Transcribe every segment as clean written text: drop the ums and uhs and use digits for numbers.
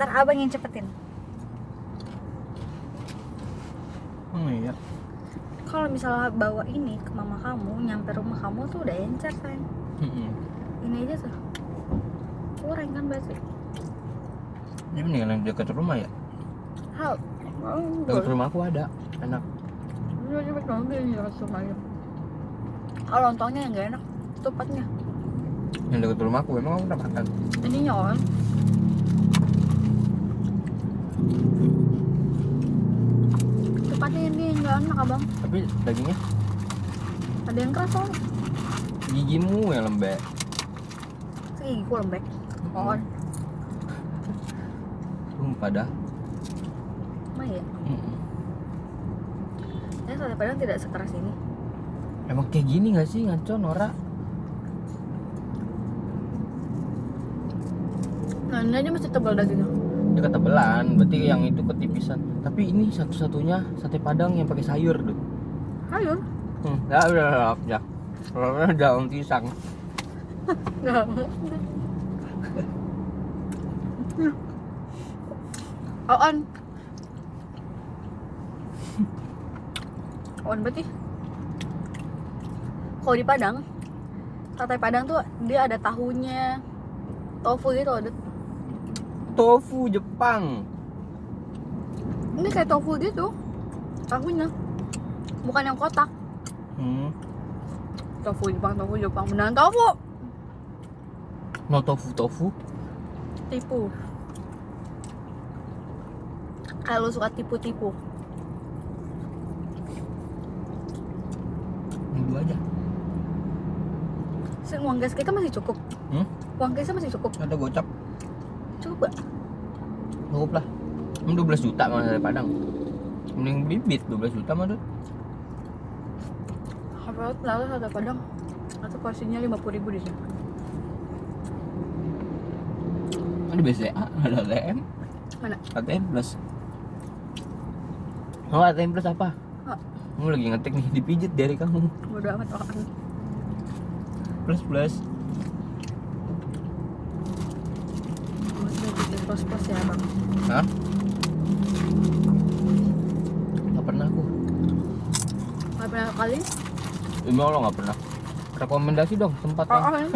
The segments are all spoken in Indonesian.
Ntar abang yang cepetin. Oh iya. Kalau misalnya bawa ini ke mama kamu, nyampe rumah kamu tuh udah encer sayang. Ini aja tuh kurang kan berarti. Ini mendingan yang dekat rumah ya. Hal. Dekat rumah aku ada, enak. Kalau lontongnya yang nggak enak, tupatnya. Yang dekat rumah aku emang aku udah makan. Ininya kan. Tupatnya ini yang nggak enak abang. Tapi dagingnya Ada yang keras soalnya. gigimu yang lembek. Gigiku lembek. Pohon. Pada. Mah ya. Ya sate padang tidak sekeras ini. Emang kayak gini nggak sih ngaco Nora? Nah ini aja masih tebal dagingnya. Dia ketebelan, berarti yang itu ketipisan. Tapi ini satu-satunya sate padang yang pakai sayur tuh. Ayo. Ya udah ya. Kalau daun pisang. Nggak. On. On berarti. Kalau di Padang, sate Padang tuh dia ada tahunya, tofu gitu ada. Tofu Jepang. Ini kayak tofu gitu, tahunya, bukan yang kotak. Tofu Jepang, beneran tofu. No tofu. Tipu. Kalau suka tipu-tipu. Dua aja. Uang gas kita masih cukup. Uang gasnya masih cukup. Ada gocap. Cukup gak? Cukup lah. 12 juta mah dari Padang. Mending beli bit 12 juta mah tuh. Apa lalu sate Padang? Atau porsinya 50.000 di sini. Ada BCA, ada ATM. Mana? ATM plus. Oh, ATM plus apa? Oh. Kamu lagi ngetik nih, dipijit dari kamu. Bodo amat orang. Plus. Maksudnya bikin pos-pos ya bang. Hah? Gak pernah aku. Gak pernah kali? Demi Allah gak pernah. Rekomendasi dong tempatnya.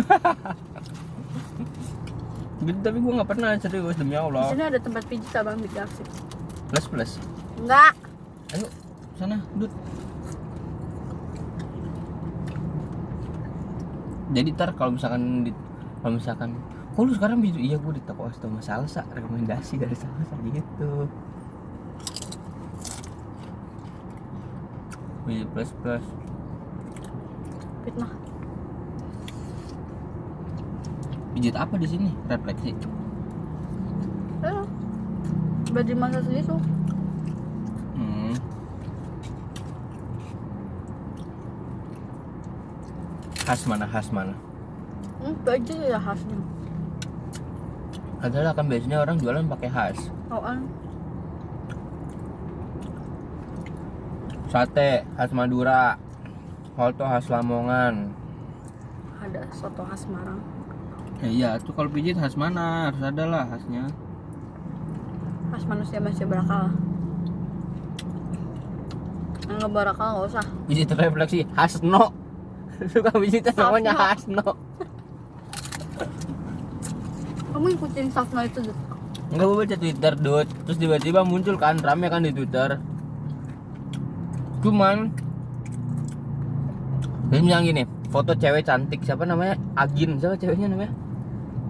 Gitu, tapi gue gak pernah, serius demi Di Allah. sini ada tempat pijit abang di Galaxy. Plus. Enggak. Ayo, sana, Dut. Jadi ntar kalau misalkan kok lu sekarang bisa, iya gue di toko Astoma Salsa, rekomendasi dari Salsa gitu. Biji plus. Fitnah. Pijit apa di sini? Refleksi. Baju masa segitu. Khas mana? Baju ya khasnya. Adalah kan biasanya orang jualan pakai khas. Sate khas Madura, soto khas Lamongan. Ada soto khas Semarang. Ya, iya, tuh kalau pijit khas mana? Harus ada lah khasnya. Khas manusia masih berakal. Yang nggak berakal nggak usah. Pijit refleksi Hasno. Suka pijitnya namanya Hasno. Kamu ikutin Safno itu Dut? Enggak, gue baca Twitter, Dut. Terus tiba-tiba muncul kan, rame kan di Twitter. Cuman dia bilang gini, foto cewek cantik, siapa namanya? Agin, siapa ceweknya namanya?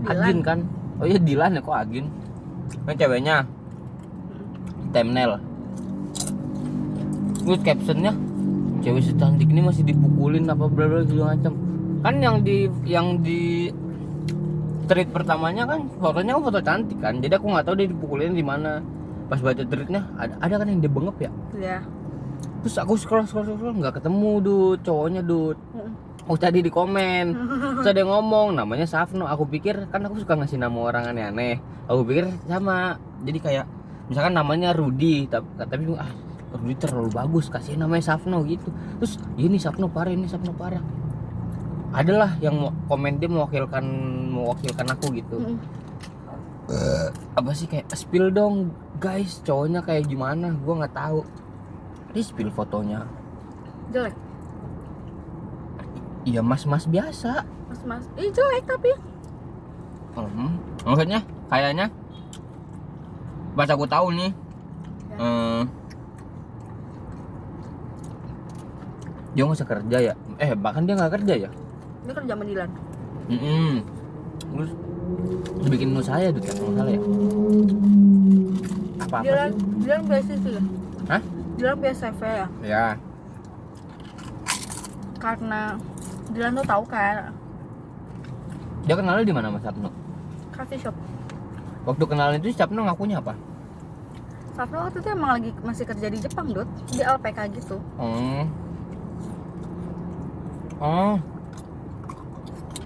Dilan. Agin kan? Oh iya Dilan ya, kok Agin? Nah ceweknya thumbnail. Terus captionnya, cewek secantik ini masih dipukulin apa bla bla segala macam. Kan yang di tweet pertamanya kan fotonya foto cantik kan. Jadi aku nggak tahu dia dipukulin di mana. Pas baca tweetnya ada kan yang dia bengep ya. Iya. Terus aku scroll nggak ketemu cowoknya Oh tadi di komen. Terus ada yang ngomong namanya Safno. Aku pikir kan aku suka ngasih nama orang aneh-aneh. Aku pikir sama. Jadi kayak misalkan namanya Rudy tapi Rudy terlalu bagus, kasih namanya Safno gitu. Terus ini Safno parah. Adalah yang komen dia mewakilkan aku gitu. Apa sih kayak spill dong guys, cowoknya kayak gimana? Gua nggak tahu. Dia spill fotonya. Jelek. Iya mas-mas biasa. Mas. Jelek tapi. Maksudnya kayaknya pas aku tahu nih Ya. dia nggak usah kerja ya, bahkan dia nggak kerja ya. Dia kerja sama Dilan. Terus bikin usaha ya, Dut, kalau nggak salah ya. Apa Dilan sih? biasa sih ya. Hah? Dilan biasa CV ya. Ya. Karena Dilan tuh tahu kan Dia kenalnya di mana Mas Sapno? coffee shop. Waktu kenalan itu Sapno ngakunya apa? Sapno waktu itu emang lagi masih kerja di Jepang, Dut. Di LPK gitu.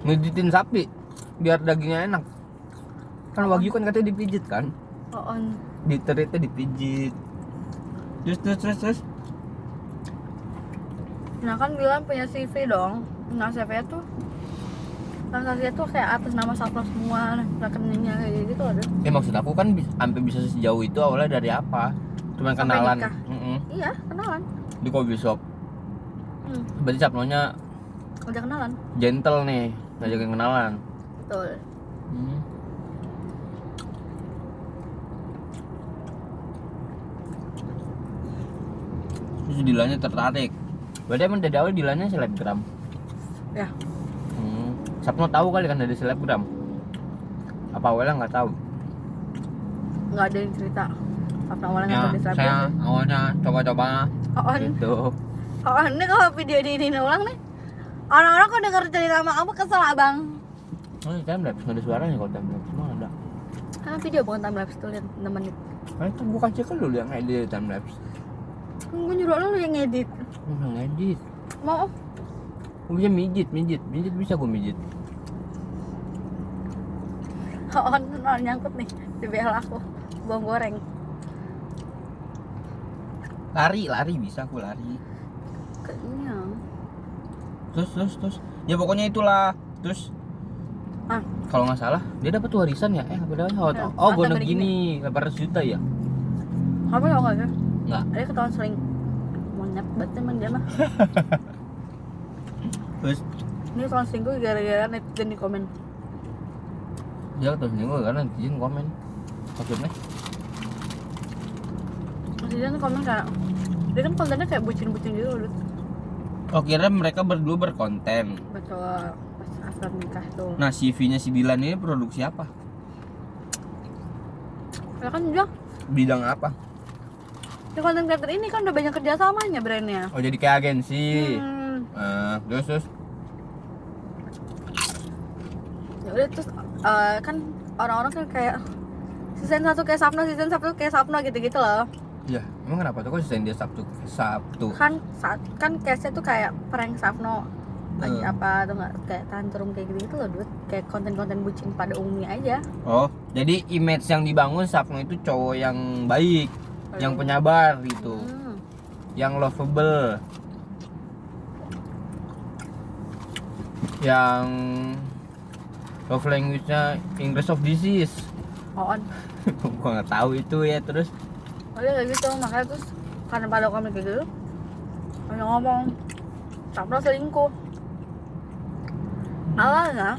Ngejitin sapi biar dagingnya enak. Kan wagyu kan katanya dipijit kan? Diteritnya dipijit. Terus. Nah kan Dilan punya CV dong. Nah CV tuh transaksinya tuh kayak atas nama Sapno semua, rekeningnya kayak gitu ada. Maksud aku kan sampai bisa sejauh itu awalnya dari apa? Cuman Sampai kenalan. nikah. Iya, kenalan. Di coffee shop. Berarti Sapnonya Udah kenalan. gentle nih, ngajakin kenalan. Betul. Terus Dilannya tertarik. Berarti emang dari awal Dilannya selebgram. Ya. Sapno tahu kali kan dari selebgram. Apa awalnya nggak tahu? Nggak ada yang cerita. Sapno awalnya nggak Ya, tahu di saya selebgram. awalnya coba-coba gitu. Ini kalau video ini ulang nih, orang-orang kok denger cerita sama kamu kesel abang. Timelapse nggak ada suaranya kalau timelapse, emang ada. Karena video bukan timelapse tuh, lihat 6 menit. Itu bukan cek lu yang edit timelapse. Gue nyuruh lu yang ngedit. Nggak ngedit. Mau? Gue bisa mijit bisa gue mijit. Nyangkut nih di behel aku, bawang goreng. Lari bisa aku lari. Kenyang. Terus. Ya pokoknya itulah. Terus kalau nggak salah dia dapat warisan ya? Apa namanya? Bonus gini 800 juta ya? Apa tau nggak sih? Nggak. Dia ketahuan seling. Monyet banget emang dia mah. Terus Ini ketahuan selingkuh gara-gara netizen di komen. dia ketahuan selingkuh karena netizen komen. Maksudnya? Netizen komen kayak, dia kan kontennya kayak bucin-bucin gitu loh. Oh, kira mereka berdua berkonten. Betul, pas after nikah tuh. Nah, CV-nya si Dilan ini produksi apa? Ya kan dia Bidang apa? di konten creator ini kan udah banyak kerjasamanya brandnya. Oh, jadi kayak agensi. Terus. Ya udah terus kan orang-orang kan kayak season 1 kayak Sapno, season 1 kayak Sapno gitu-gitu loh. Ya, emang kenapa tuh kok selain dia Sabtu? Kan case-nya tuh kayak prank Sapno lagi apa atau enggak kayak tantrum kayak gitu loh, Dut. Kayak konten-konten bucin pada umumnya aja. Oh, jadi image yang dibangun Sapno itu cowok yang baik, yang penyabar gitu. Yang lovable. Yang love language-nya English of disease. Gua nggak tahu itu ya. Terus Dia kayak gitu, makanya terus karena pada komen kayak gitu banyak ngomong Sapno selingkuh. Awalnya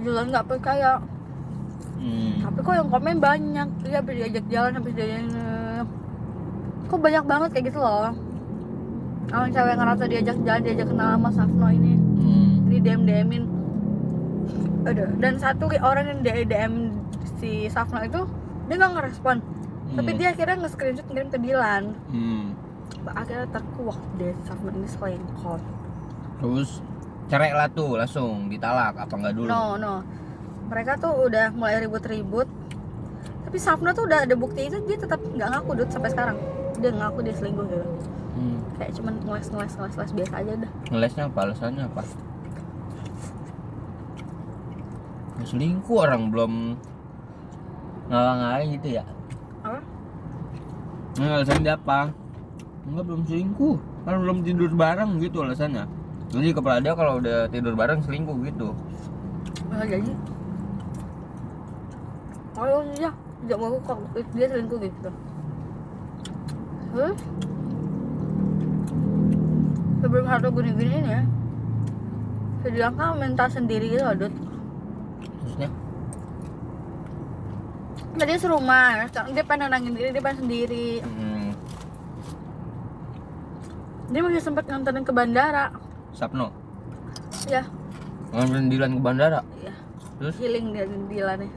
Dilan nggak percaya, tapi kok yang komen banyak. Dia habis diajak jalan, habis kok banyak banget kayak gitu loh. Orang cewek ngerasa diajak jalan, diajak kenal sama Sapno ini, di DM-in. Dan satu orang yang DM si Sapno itu dia nggak ngerespon, tapi dia akhirnya nge-screenshot ngirim ke Dilan. Akhirnya terkuak deh Sapno ini selingkuh. Terus cerai lah tuh, langsung ditalak apa enggak dulu? No. Mereka tuh udah mulai ribut-ribut. Tapi Sapno tuh udah ada bukti itu, dia tetap nggak ngaku, Dut, sampai sekarang. Dia ngaku dia selingkuh gitu. Kayak cuman ngeles biasa aja dah. Ngelesnya apa? Alasannya apa? Selingkuh orang belum ngalang-ngalang gitu ya? Apa? Alasannya dia apa? Enggak, belum selingkuh, kan belum tidur bareng gitu alasannya. Jadi kepala dia kalau udah tidur bareng selingkuh gitu. Nggak jadi. Oh iya, tidak mau kok dia selingkuh gitu. Terus sebelum harta gini-gini ini ya, saya bilang kan minta sendiri gitu loh, Dut. Maksudnya? Tadi serumah, sekarang dia pengen nenangin diri, dia pengen sendiri. Dia masih sempat nganterin ke bandara. Sapno Ya, nganterin Dilan ke bandara. iya. Terus? Healing dia Dilannya.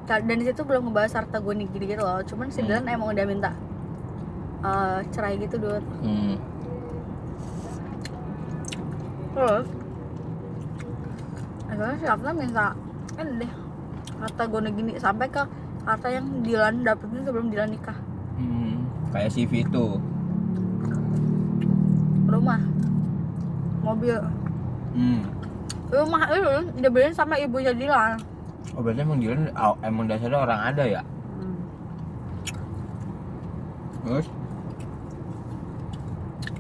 Dan di situ belum ngebahas harta gini gitu loh. Cuman si Dilan emang udah minta cerai gitu, Dut. Terus akhirnya si Afna minta kan deh harta gini sampai ke harta yang Dilan dapetin sebelum Dilan nikah. Kayak CV itu. Rumah, mobil. Rumah itu dibeliin sama ibunya Dilan. Oh berarti emang Dilan emang dasarnya orang ada ya? Terus?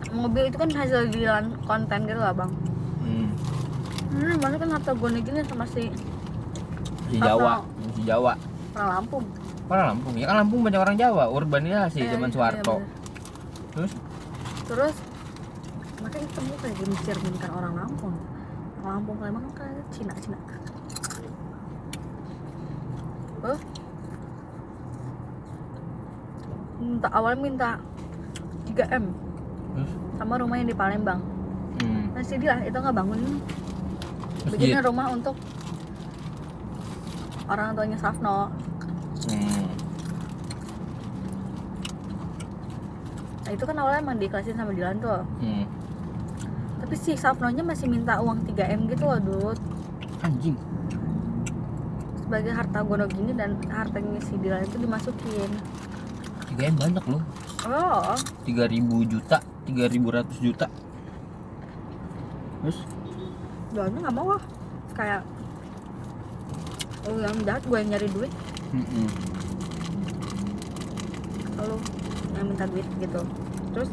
Mobil itu kan hasil Dilan konten gitu lah, Bang. Maksudnya kan harta gini sama si Jawa. Si Jawa. orang Lampung. Orang Lampung. Ya kan Lampung banyak orang Jawa, urbanisasi zaman Soeharto. Iya, terus makanya ketemu kayak mencerminkan orang Lampung. Orang Lampung memang kan Cina. Awalnya minta 3M sama rumah yang di Palembang. Nah si Dilan itu nggak bangun, bikinnya rumah untuk orang tuanya Safno. Nah itu kan awalnya emang diikhlasin sama Dilan tuh. Tapi si Safnonya masih minta uang 3M gitu loh, Dut. Anjing. Sebagai harta gono gini dan hartanya si Dilan itu dimasukin. 3M banyak loh. Oh. 3.000 juta, 3.100 juta. Terus? Dilannya nggak mau lah. Kayak yang jahat gue yang nyari duit. Lalu yang minta duit gitu. Terus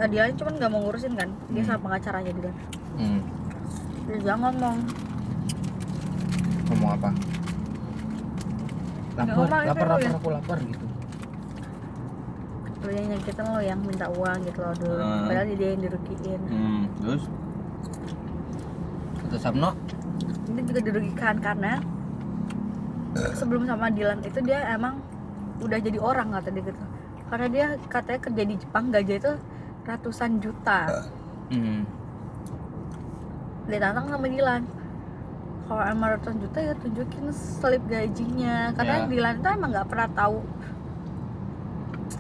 dia cuma nggak mau ngurusin kan, dia sama pengacaranya juga. Dia ngomong apa? Lapar aku lapar gitu. Lo yang nyakitin lo yang minta uang gitu loh dulu. Padahal dia yang dirugiin. Terus kata Sapno dia juga dirugikan karena sebelum sama Dilan itu dia emang udah jadi orang kata dia gitu. Karena dia katanya kerja di Jepang gaji itu ratusan juta. Dia tantang sama Dilan, kalau emang ratusan juta ya tunjukin slip gajinya. Karena Dilan tuh emang nggak pernah tahu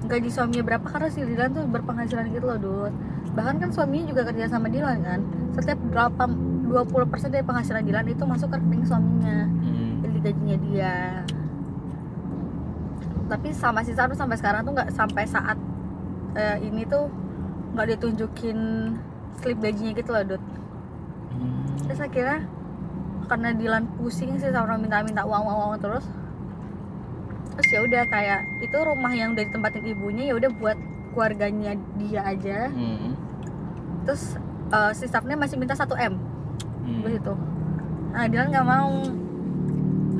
gaji suaminya berapa, karena si Dilan tuh berpenghasilan gitu loh, Dut. Bahkan kan suaminya juga kerja sama Dilan kan. Setiap 20% dari penghasilan Dilan itu masuk ke rekening suaminya. Jadi gajinya dia. Tapi sama si Sanu sampai sekarang tuh nggak, sampai saat ini tuh nggak ditunjukin slip gajinya gitu loh, Dut. Terus akhirnya karena Dilan pusing sih sama minta uang terus ya udah kayak itu rumah yang udah ditempatin ibunya ya udah buat keluarganya dia aja. Terus si staffnya masih minta 1M begitu. Nah Dilan nggak mau,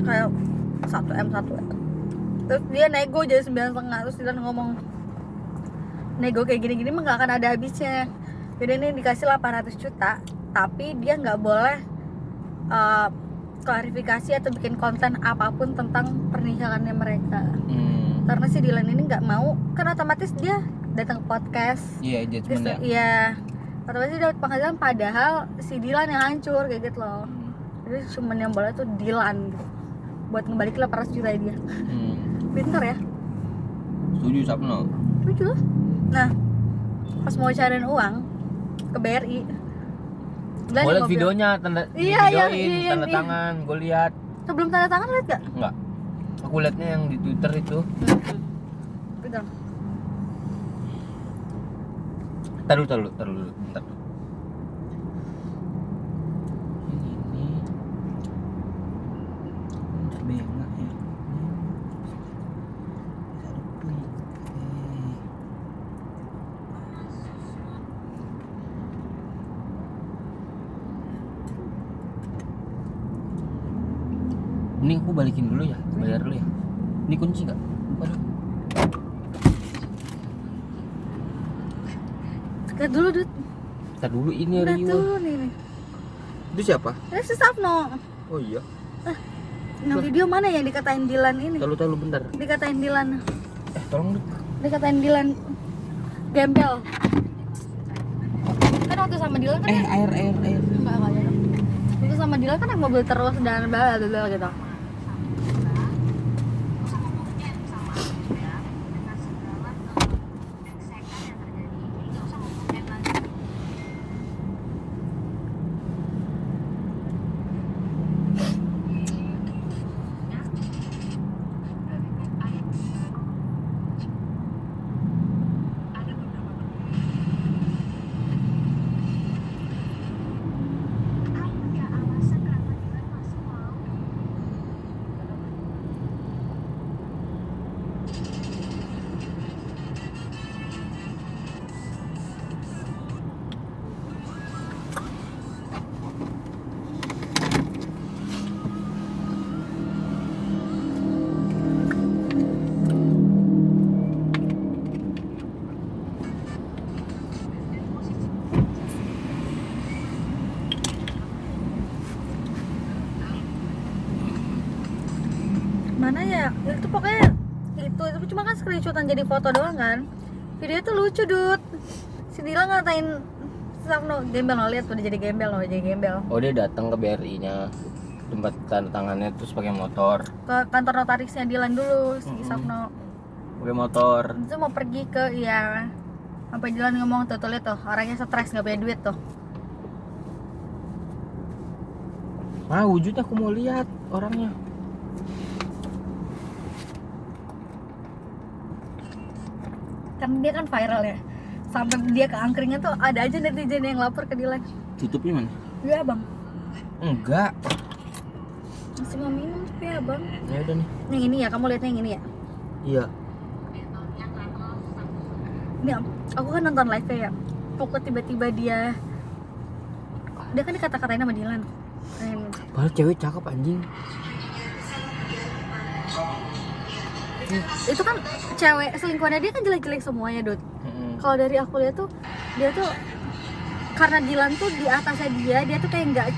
kayak 1M. Terus dia nego jadi 9,5. Terus Dilan ngomong, nego kayak gini-gini mah nggak akan ada habisnya. Jadi ini dikasih 800 juta tapi dia nggak boleh klarifikasi atau bikin konten apapun tentang pernikahannya mereka. Karena si Dilan ini nggak mau, kan otomatis dia datang ke podcast. Judgement ya. Iya, otomatis dia dapat penghasilan, padahal si Dilan yang hancur kayak gitu loh. Jadi cuman yang boleh tuh Dilan gitu, buat ngembalikin 800 juta dia. Pinter ya. Setuju Sapno. Setuju lah. Nah pas mau cariin uang ke BRI, gue liat videonya, tanda tangan, gue lihat. Sebelum tanda tangan liat gak? Enggak. Aku liatnya yang di Twitter itu. Pegang. Taruh bentar. Ini Mending aku balikin dulu ya, bayar dulu ya. Ini kunci nggak? Waduh. Lihat dulu, Dut. Kita dulu ini Lihat Rio. dulu nih. Itu siapa? Ini si Sapno. Oh iya. Nah, video mana yang dikatain Dilan ini? Tahu bentar. Dikatain Dilan. Tolong dulu. Dikatain Dilan gembel. Kan waktu sama Dilan kan Air. enggak ada. Waktu sama Dilan kan naik mobil terus dan bla bla bla gitu. Mana ya? Itu pokoknya itu cuma kan screenshotan jadi foto doang kan. Video itu lucu, Dut. Si Dila ngatain Sapno gembel, lo lihat udah jadi gembel. Oh dia datang ke BRI-nya, tempat tanda tangannya, terus pakai motor. Ke kantor notarisnya Dilan dulu si Sapno. Pakai motor. Itu mau pergi ke sampai Dilan ngomong tuh lihat tuh orangnya stres nggak punya duit tuh. Wujudnya aku mau lihat orangnya. Kan dia kan viral ya. Sampai dia ke angkringnya tuh ada aja netizen yang lapor ke Dilan. Tutupnya mana? Iya, Bang. Enggak. Masih mau minum tapi ya, Bang. Ya udah nih. Yang ini ya, kamu lihatnya yang ini ya? Iya. Ini aku kan nonton live ya. Pokoknya tiba-tiba dia kan dikata-katain sama Dilan. Padahal cewek cakep anjing. Itu kan cewek selingkuhannya dia kan jelek-jelek semuanya, Dut. Kalau dari aku lihat tuh dia tuh karena Dilan tuh di atasnya dia tuh kayak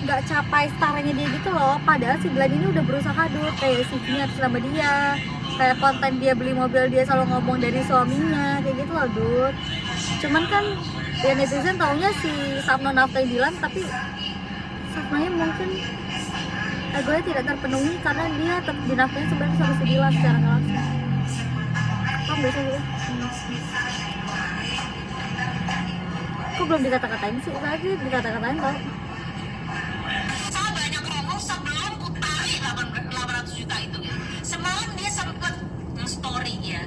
nggak capai starnya dia gitu loh. Padahal si Dilan ini udah berusaha, Dut, kayak CV-nya atas nama dia, kayak konten dia beli mobil dia selalu ngomong dari suaminya kayak gitu loh, Dut. Cuman kan ya netizen taunya si Sapno nafkahin Dilan, tapi Sapnonya mungkin egonya tidak terpenuhi karena dia tetap dinafkahin sebenarnya sama si Dilan secara nggak langsung. Kamu biasa gitu? Kok belum dikata-katain sih? Tadi dikata-katain tau. Saya banyak ngomong sebelum utari 800 juta itu gitu. Semalam dia sempat nge-story ya,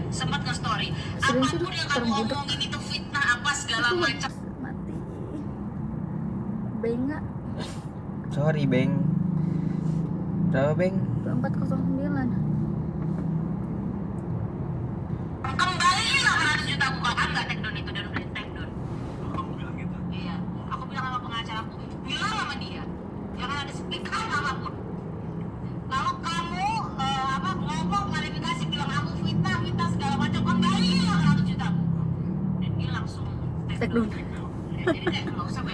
apapun yang kamu ngomongin itu fitnah apa segala macam. Mati. Benga Sorry, Beng. Berapa, Beng? 2409. Kembali 800 juta aku kalau nggak take down itu dan udah take down. Kamu bilang gitu? Iya, aku bilang sama pengacaraku, bilang sama dia, jangan ada speaker apapun. Kalau kamu ngomong klarifikasi bilang aku fitnah segala macam, kembali 800 juta. Dan dia langsung Take down. Jadi kayak nggak usah